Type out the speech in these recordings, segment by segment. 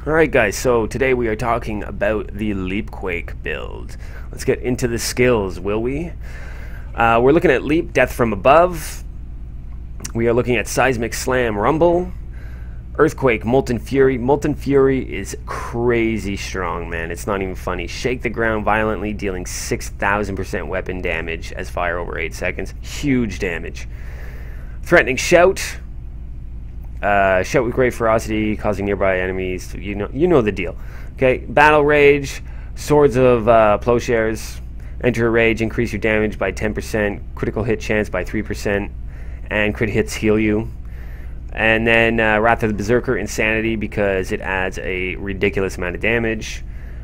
Alright guys, so today we are talking about the Leapquake build. Let's get into the skills, will we? We're looking at Leap, Death from Above. We are looking at Seismic Slam, Rumble. Earthquake, Molten Fury. Molten Fury is crazy strong, man. It's not even funny. Shake the ground violently, dealing 6,000% weapon damage as fire over 8 seconds. Huge damage. Threatening Shout. Shout with great ferocity, causing nearby enemies to, you know the deal. Okay, Battle Rage, Swords of Plowshares. Enter a rage, increase your damage by 10%, critical hit chance by 3%, and crit hits heal you. And then Wrath of the Berserker, Insanity, because it adds a ridiculous amount of damage.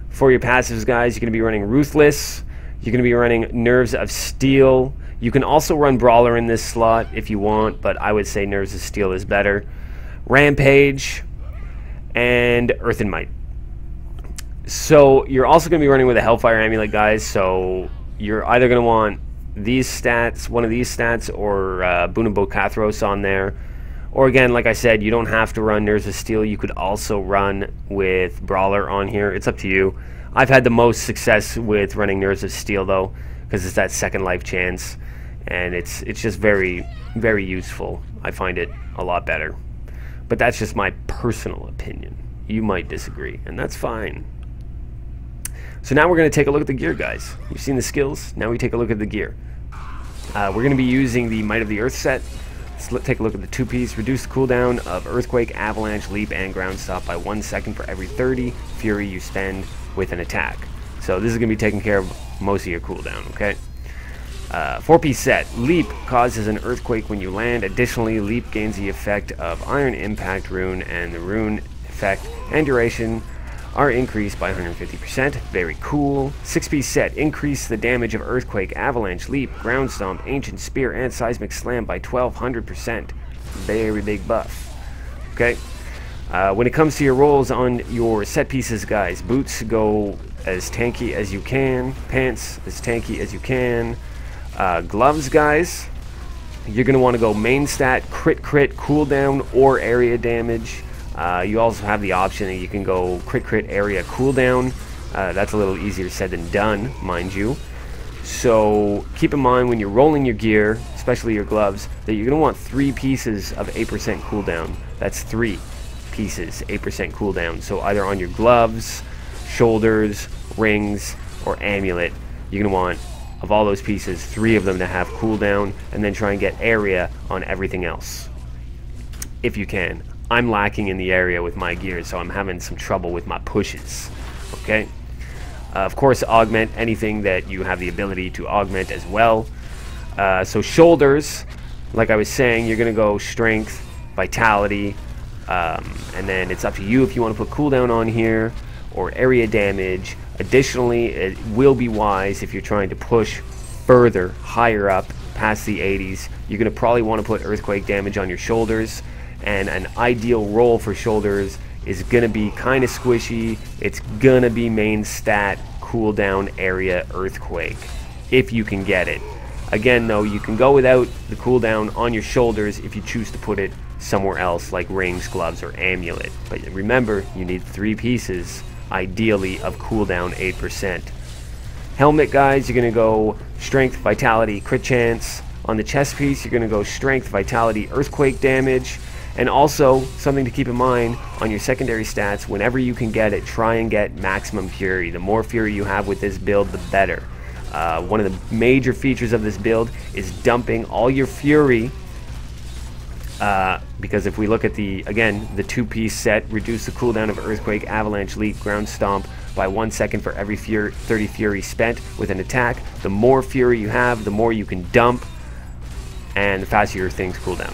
For your passives, guys, you're going to be running Ruthless. You're going to be running Nerves of Steel. You can also run Brawler in this slot if you want, but I would say Nerves of Steel is better. Rampage, and Earth and Might. So you're also going to be running with a Hellfire Amulet, guys, so you're either going to want these stats, one of these stats, or Bunabo Kathros on there. Or again, like I said, you don't have to run Nerves of Steel. You could also run with Brawler on here. It's up to you. I've had the most success with running Nerves of Steel, though, because it's that second life chance, and it's just very, very useful. I find it a lot better. But that's just my personal opinion. You might disagree, and that's fine. So now we're going to take a look at the gear, guys. You've seen the skills. Now we take a look at the gear. We're going to be using the Might of the Earth set. Let's take a look at the two-piece. Reduce the cooldown of Earthquake, Avalanche, Leap, and Ground Stop by 1 second for every 30 Fury you spend with an attack. So this is going to be taking care of most of your cooldown, okay? 4-piece set. Leap causes an earthquake when you land. Additionally, Leap gains the effect of Iron Impact Rune, and the rune effect and duration are increased by 150%. Very cool. 6-piece set. Increase the damage of Earthquake, Avalanche, Leap, Ground Stomp, Ancient Spear, and Seismic Slam by 1,200%. Very big buff. Okay. When it comes to your rolls on your set pieces, guys, boots go as tanky as you can. Pants as tanky as you can. Gloves, guys, you're going to want to go main stat, crit, cooldown, or area damage. You also have the option that you can go crit, area, cooldown. That's a little easier said than done, mind you. So keep in mind when you're rolling your gear, especially your gloves, that you're going to want 3 pieces of 8% cooldown. That's 3 pieces, 8% cooldown. So either on your gloves, shoulders, rings, or amulet, you're going to want, of all those pieces, 3 of them to have cooldown, and then try and get area on everything else, if you can. I'm lacking in the area with my gear, so I'm having some trouble with my pushes. Okay? Of course, augment anything that you have the ability to augment as well. So shoulders, like I was saying, you're going to go strength, vitality, and then it's up to you if you want to put cooldown on here, or area damage. Additionally, it will be wise if you're trying to push further, higher up, past the 80s. You're going to probably want to put earthquake damage on your shoulders, and an ideal roll for shoulders is going to be kind of squishy. It's going to be main stat, cooldown, area, earthquake, if you can get it. Again, though, you can go without the cooldown on your shoulders if you choose to put it somewhere else, like rings, gloves, or amulet. But remember, you need 3 pieces, ideally, of cooldown 8%. Helmet, guys, you're going to go strength, vitality, crit chance. On the chest piece, you're going to go strength, vitality, earthquake damage. And also, something to keep in mind, on your secondary stats, whenever you can get it, try and get maximum fury. The more fury you have with this build, the better. One of the major features of this build is dumping all your fury, because if we look at the 2-piece set, reduce the cooldown of Earthquake, Avalanche, Leap, Ground Stomp by 1 second for every 30 fury spent with an attack. The more fury you have, the more you can dump, and the faster your things cool down.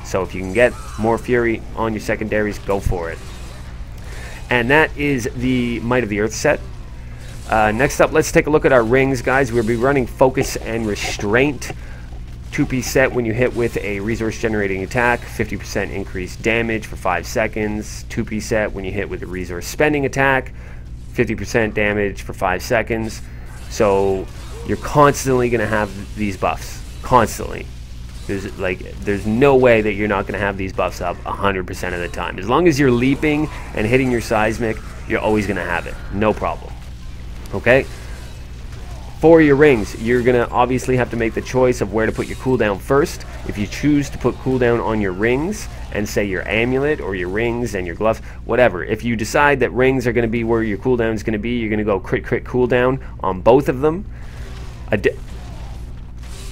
So if you can get more fury on your secondaries, go for it. And that is the Might of the Earth set. Next up, let's take a look at our rings, guys. We'll be running Focus and Restraint. 2-piece set. When you hit with a resource generating attack, 50% increased damage for 5 seconds. 2-piece set. When you hit with a resource spending attack, 50% damage for 5 seconds. So you're constantly going to have these buffs. Constantly. There's no way that you're not going to have these buffs up 100% of the time. As long as you're leaping and hitting your seismic, you're always going to have it. No problem. Okay? For your rings, you're going to obviously have to make the choice of where to put your cooldown first. If you choose to put cooldown on your rings and say your amulet or your rings and your gloves, whatever. If you decide that rings are going to be where your cooldown is going to be, you're going to go crit cooldown on both of them.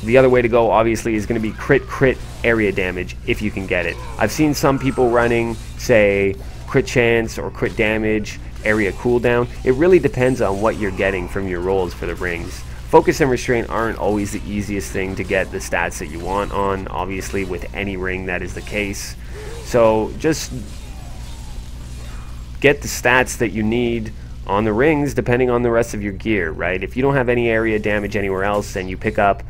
The other way to go, obviously, is going to be crit area damage if you can get it. I've seen some people running, say, crit chance or crit damage, area cooldown. It really depends on what you're getting from your rolls for the rings. Focus and restraint aren't always the easiest thing to get the stats that you want on. Obviously, with any ring, that is the case. So just get the stats that you need on the rings depending on the rest of your gear, right? If you don't have any area damage anywhere else and you pick up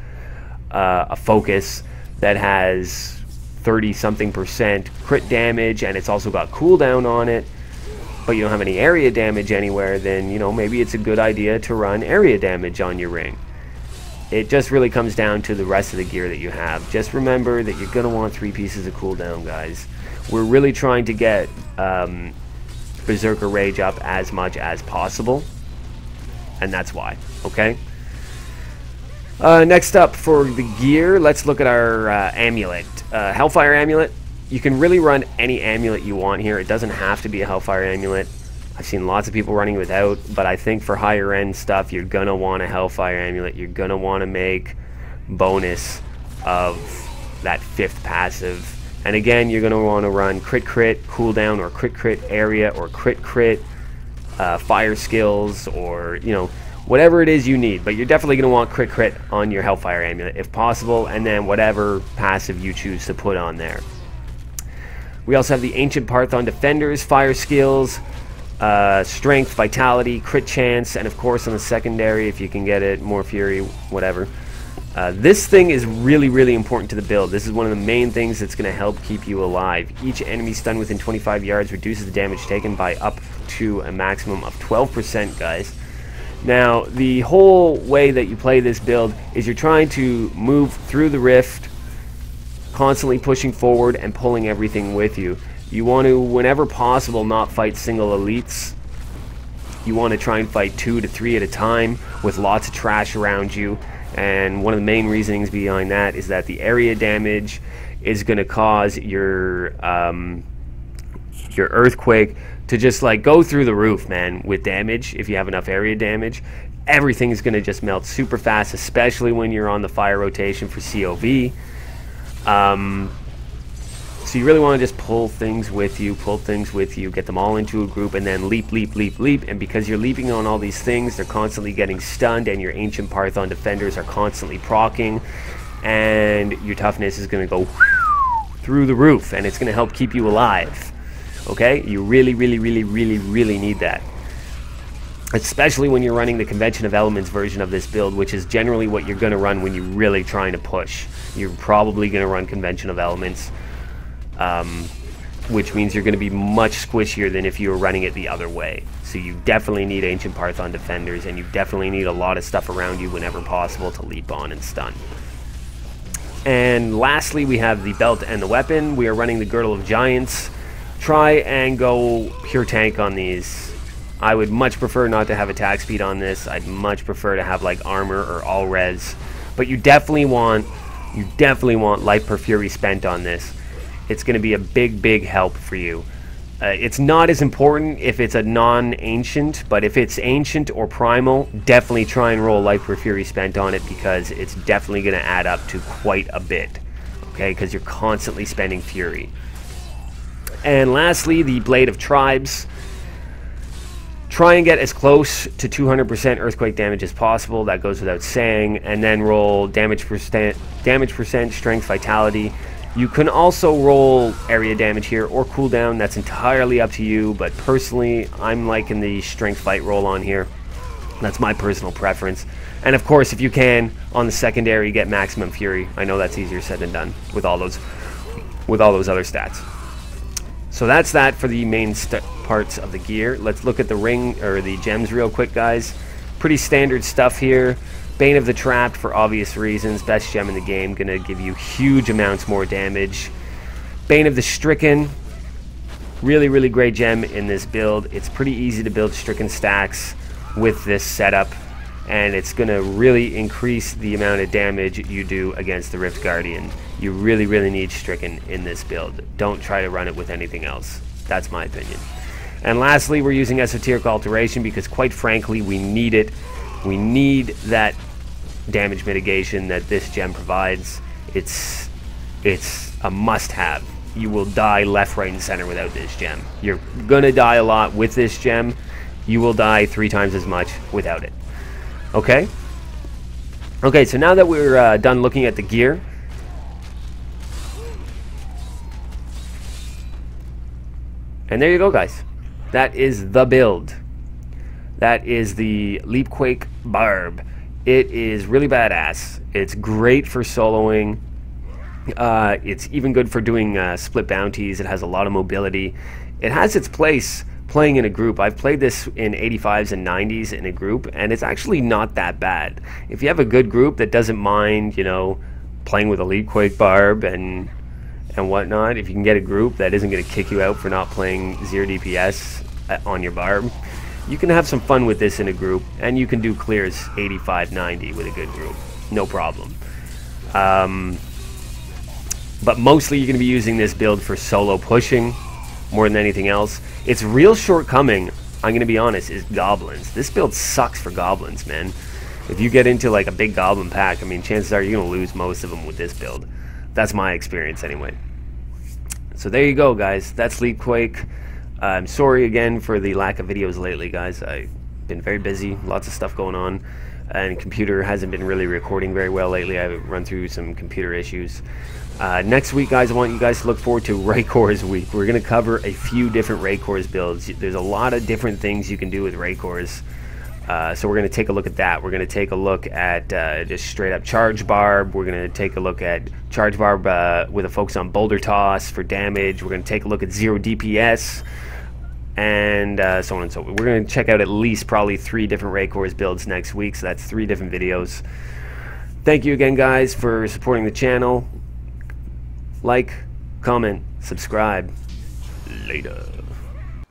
a focus that has 30-something% crit damage and it's also got cooldown on it, but you don't have any area damage anywhere, then, you know, maybe it's a good idea to run area damage on your ring. It just really comes down to the rest of the gear that you have. Just remember that you're going to want 3 pieces of cooldown, guys. We're really trying to get Berserker Rage up as much as possible, and that's why, okay? Next up for the gear, let's look at our amulet. Hellfire Amulet. You can really run any amulet you want here. It doesn't have to be a Hellfire Amulet. I've seen lots of people running without, but I think for higher end stuff, you're going to want a Hellfire Amulet. You're going to want to make bonus of that 5th passive. And again, you're going to want to run crit cooldown or crit area or crit fire skills, or, you know, whatever it is you need. But you're definitely going to want crit on your Hellfire Amulet if possible, and then whatever passive you choose to put on there. We also have the Ancient Parthon Defenders, fire skills, strength, vitality, crit chance, and of course on the secondary, if you can get it, more fury, whatever. This thing is really, really important to the build. This is one of the main things that's going to help keep you alive. Each enemy stunned within 25 yards reduces the damage taken by up to a maximum of 12%, guys. Now, the whole way that you play this build is you're trying to move through the rift, constantly pushing forward and pulling everything with you. You want to, whenever possible, not fight single elites. You want to try and fight 2 to 3 at a time with lots of trash around you. And one of the main reasonings behind that is that the area damage is going to cause your earthquake to just like go through the roof, man, with damage. If you have enough area damage, everything is going to just melt super fast, especially when you're on the fire rotation for COV. So you really want to just pull things with you, get them all into a group, and then leap. And because you're leaping on all these things, they're constantly getting stunned, and your Ancient Parthon Defenders are constantly proccing, and your toughness is going to go through the roof, and it's going to help keep you alive. Okay? You really need that. Especially when you're running the Convention of Elements version of this build, which is generally what you're going to run when you're really trying to push. You're probably going to run Convention of Elements, which means you're going to be much squishier than if you were running it the other way. So you definitely need Ancient Parthon Defenders, and you definitely need a lot of stuff around you whenever possible to leap on and stun. And lastly, we have the belt and the weapon. We are running the Girdle of Giants. Try and go pure tank on these. I would much prefer not to have attack speed on this. I'd much prefer to have like armor or all res. But you definitely want life per fury spent on this. It's going to be a big help for you. It's not as important if it's a non-ancient, but if it's ancient or primal, definitely try and roll life per fury spent on it, because it's definitely going to add up to quite a bit. Okay, because you're constantly spending fury. And lastly, the Blade of Tribes. Try and get as close to 200% earthquake damage as possible. That goes without saying. And then roll damage percent, strength, vitality. You can also roll area damage here or cooldown. That's entirely up to you. But personally, I'm liking the strength fight roll on here. That's my personal preference. And of course, if you can, on the secondary, get maximum fury. I know that's easier said than done with all those other stats. So that's that for the main parts of the gear. Let's look at the ring or the gems real quick, guys. Pretty standard stuff here. Bane of the Trapped, for obvious reasons, best gem in the game, gonna give you huge amounts more damage. Bane of the Stricken, really, really great gem in this build. It's pretty easy to build Stricken stacks with this setup, and it's gonna really increase the amount of damage you do against the Rift Guardian. You really, really need Stricken in this build. Don't try to run it with anything else. That's my opinion. And lastly, we're using Esoteric Alteration because, quite frankly, we need it. We need that damage mitigation that this gem provides. It's a must-have. You will die left, right, and center without this gem. You're gonna die a lot with this gem. You will die 3 times as much without it. Okay? Okay, so now that we're done looking at the gear, and there you go, guys. That is the build. That is the Leapquake Barb. It is really badass. It's great for soloing. It's even good for doing split bounties. It has a lot of mobility. It has its place playing in a group. I've played this in 85s and 90s in a group, and it's actually not that bad. If you have a good group that doesn't mind, you know, playing with a Leapquake Barb and whatnot, if you can get a group that isn't going to kick you out for not playing 0 DPS on your Barb, you can have some fun with this in a group, and you can do clears 85-90 with a good group, no problem. But mostly you're going to be using this build for solo pushing more than anything else. Its real shortcoming, I'm going to be honest, is goblins. This build sucks for goblins, man. If you get into like a big goblin pack, I mean, chances are you're going to lose most of them with this build. That's my experience anyway. So there you go, guys. That's Leapquake. I'm sorry again for the lack of videos lately, guys. I've been very busy, lots of stuff going on, and computer hasn't been really recording very well lately. I've run through some computer issues. Next week, guys, I want you guys to look forward to Raycors week. We're going to cover a few different Raycors builds. There's a lot of different things you can do with Raycors. So we're going to take a look at that. We're going to take a look at just straight up Charge Barb. We're going to take a look at Charge Barb with a focus on Boulder Toss for damage. We're going to take a look at 0 DPS and so on and so on. We're going to check out at least probably 3 different Raycors builds next week. So that's 3 different videos. Thank you again, guys, for supporting the channel. Like, comment, subscribe. Later.